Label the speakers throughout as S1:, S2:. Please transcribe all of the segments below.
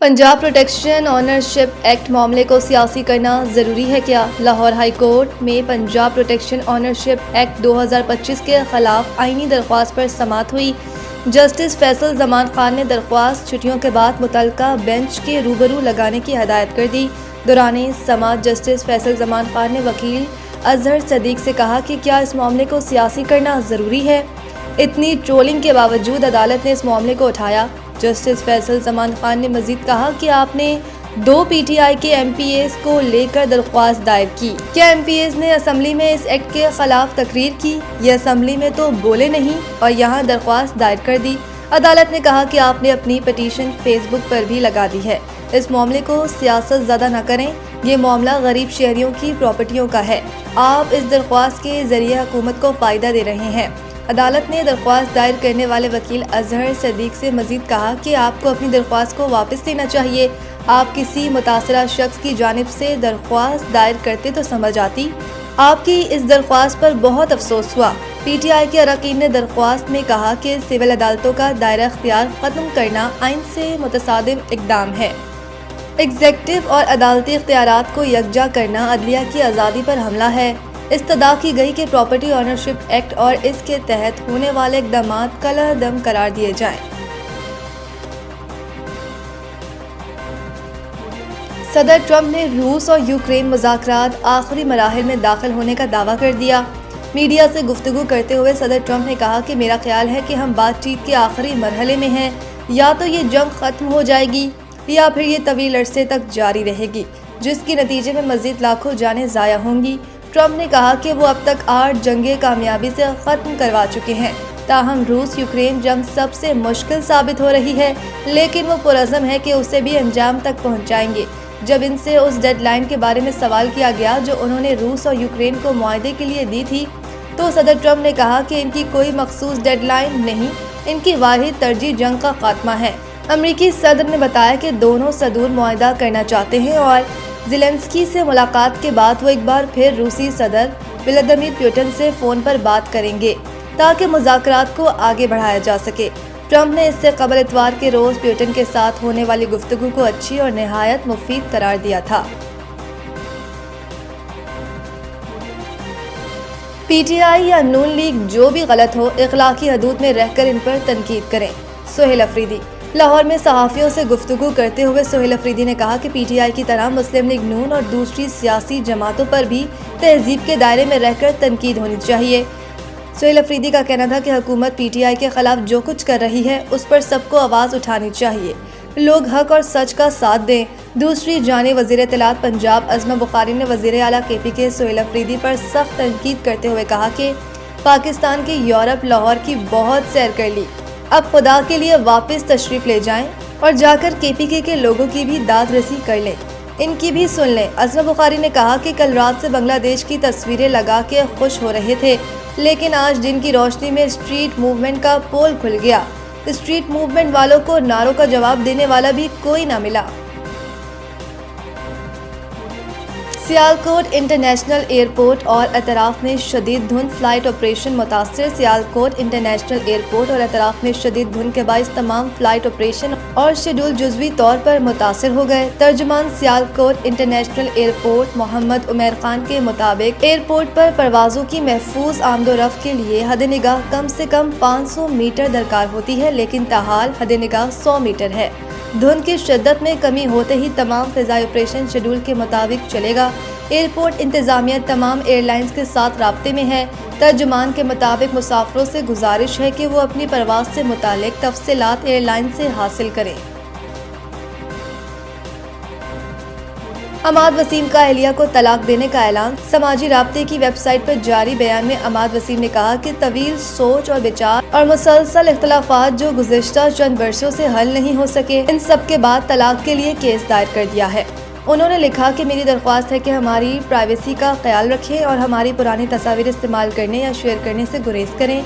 S1: Punjab protection ownership act मामले को सियासी करना ज़रूरी है क्या? लाहौर हाई कोर्ट में पंजाब प्रोटेक्शन ऑनरशिप एक्ट 2025 के खिलाफ आईनी दरख्वास्त पर समाअत हुई। जस्टिस फैसल जमान खान ने दरख्वास्त छुट्टियों के बाद मुतल्लिका बेंच के रूबरू लगाने की हदायत कर दी। दौरान समाअत जस्टिस फैसल जमान खान ने वकील अजहर सदीक से कहा कि क्या इस मामले को सियासी करना ज़रूरी है? इतनी ट्रोलिंग के बावजूद अदालत ने इस मामले को उठाया। जस्टिस फैसल जमान खान ने मजीद कहा कि आपने 2 PTI के MPAs को लेकर दरख्वास्त दायर की। क्या MPAs ने असम्बली में इस एक्ट के खिलाफ तकरीर की? ये असम्बली में तो बोले नहीं और यहाँ दरख्वास्त दायर कर दी। अदालत ने कहा कि आपने अपनी पटिशन फेसबुक पर भी लगा दी है। इस मामले को सियासत ज़्यादा न करें, ये मामला गरीब शहरियों की प्रॉपर्टियों का है। आप इस दरख्वास्त के जरिए हुकूमत को फ़ायदा दे रहे हैं। अदालत ने दरख्वास्त दायर करने वाले वकील अजहर सदीक से मजीद कहा कि आपको अपनी दरख्वास्त को वापस लेना चाहिए। आप किसी मुतासरा शख्स की जानिब से दरख्वास्त दायर करते तो समझ आती। आपकी इस दरख्वास्त पर बहुत अफसोस हुआ। PTI के अरकान ने दरख्वास्त में कहा कि सिविल अदालतों का दायरा इख्तियार ख़त्म करना आइन से मुतसादिम इक़दाम है। एग्जेक्टिव और अदालती इख्तियारात को यकजा करना अदलिया की आज़ादी पर हमला है। इस्तदा की गई कि प्रॉपर्टी ऑनरशिप एक्ट और इसके तहत होने वाले इक़दामात कलअदम करार दिए जाएं। सदर ट्रंप ने रूस और यूक्रेन मुज़ाकरात आखिरी मराहिल में दाखिल होने का दावा कर दिया। मीडिया से गुफ्तगू करते हुए सदर ट्रंप ने कहा कि मेरा ख्याल है कि हम बातचीत के आखिरी मरहले में हैं। या तो ये जंग ख़त्म हो जाएगी या फिर ये तवील अरसे तक जारी रहेगी, जिसके नतीजे में मज़ीद लाखों जानें ज़ाया होंगी। ट्रंप ने कहा कि वो अब तक 8 जंगें कामयाबी से ख़त्म करवा चुके हैं। ताहम रूस यूक्रेन जंग सबसे मुश्किल साबित हो रही है, लेकिन वो पुरज़म है कि उसे भी अंजाम तक पहुंचाएंगे। जब इनसे उस डेडलाइन के बारे में सवाल किया गया जो उन्होंने रूस और यूक्रेन को मुआहदे के लिए दी थी, तो सदर ट्रंप ने कहा कि इनकी कोई मखसूस डेडलाइन नहीं, इनकी वाहिद तरजीह जंग का खात्मा है। अमरीकी सदर ने बताया कि दोनों सदूर मुआहदा करना चाहते हैं और ज़ेलेंस्की से मुलाकात के बाद वो एक बार फिर रूसी सदर व्लादिमीर पुतिन से फ़ोन पर बात करेंगे ताकि मुज़ाकरात को आगे बढ़ाया जा सके। ट्रंप ने इससे कबल इतवार के रोज़ पुतिन के साथ होने वाली गुफ्तगू को अच्छी और नहायत मुफीद करार दिया था। PTI या नून लीग जो भी गलत हो, इखलाकी हदूद में रहकर इन पर तनकीद करें। सोहेल अफरीदी। लाहौर में सहाफ़ियों से गुफ्तगू करते हुए सोहेल अफरीदी ने कहा कि PTI की तरह मुस्लिम लीग नून और दूसरी सियासी जमातों पर भी तहजीब के दायरे में रहकर तनकीद होनी चाहिए। सोहेल अफरीदी का कहना था कि हुकूमत PTI के खिलाफ जो कुछ कर रही है उस पर सबको आवाज़ उठानी चाहिए। लोग हक और सच का साथ दें। दूसरी जानिब वज़ीर इत्तलात पंजाब अज़मा बुखारी ने वज़ीर आला KPK सोहेल अफरीदी पर सख्त तनकीद करते हुए कहा कि पाकिस्तान के यूरोप लाहौर की बहुत सैर कर ली, अब खुदा के लिए वापस तशरीफ़ ले जाएं और जाकर KPK के लोगों की भी दाद रसी कर लें, इनकी भी सुन लें। अज़मा बुखारी ने कहा कि कल रात से बांग्लादेश की तस्वीरें लगा के खुश हो रहे थे, लेकिन आज दिन की रोशनी में स्ट्रीट मूवमेंट का पोल खुल गया। स्ट्रीट मूवमेंट वालों को नारों का जवाब देने वाला भी कोई ना मिला। सियालकोट इंटरनेशनल एयरपोर्ट और अतराफ में शदीद धुंध, फ्लाइट ऑपरेशन मुतासर। सियालकोट इंटरनेशनल एयरपोर्ट और अतराफ में शदीद धुंध के बाइस तमाम फ्लाइट ऑपरेशन और शेड्यूल जुज़वी तौर पर मुतासर हो गए। तर्जुमान सियालकोट इंटरनेशनल एयरपोर्ट मोहम्मद उमर खान के मुताबिक एयरपोर्ट पर परवाज़ों की महफूज आमदोरफ्त के लिए हद निगाह कम से कम 500 मीटर दरकार होती है, लेकिन ताहाल हद निगाह 100 मीटर है। धुंध की शिद्दत में कमी होते ही तमाम फ़िज़ाई ऑपरेशन शेड्यूल के मुताबिक चलेगा। एयरपोर्ट इंतज़ामिया तमाम एयरलाइंस के साथ राब्ते में है। तर्जुमान के मुताबिक मुसाफिरों से गुजारिश है कि वो अपनी परवाज़ से मुतालिक तफसीलात एयरलाइन से हासिल करें। अमाद वसीम का अहलिया को तलाक देने का ऐलान। समाजी राब्ते की वेबसाइट पर जारी बयान में अमाद वसीम ने कहा कि तवील सोच और विचार और मुसलसल इख्तलाफात जो गुज़िश्ता चंद वर्षों से हल नहीं हो सके, इन सब के बाद तलाक के लिए केस दायर कर दिया है। उन्होंने लिखा कि मेरी दरख्वास्त है कि हमारी प्राइवेसी का ख्याल रखें और हमारी पुरानी तस्वीर इस्तेमाल करने या शेयर करने से गुरेज करें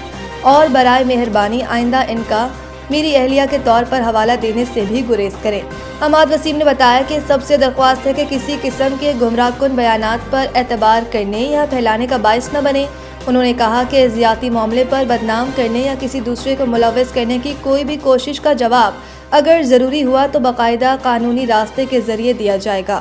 S1: और बराए मेहरबानी आइंदा इनका मेरी अहलिया के तौर पर हवाला देने से भी गुरेज करें। अमाद वसीम ने बताया कि सबसे दरख्वास्त है कि किसी किस्म के गुमराहकुन बयानात पर एतबार करने या फैलाने का बाइस न बने। उन्होंने कहा कि ज़ियाती मामले पर बदनाम करने या किसी दूसरे को मुलव्वस करने की कोई भी कोशिश का जवाब اگر ضروری ہوا تو باقاعدہ قانونی راستے کے ذریعے دیا جائے گا۔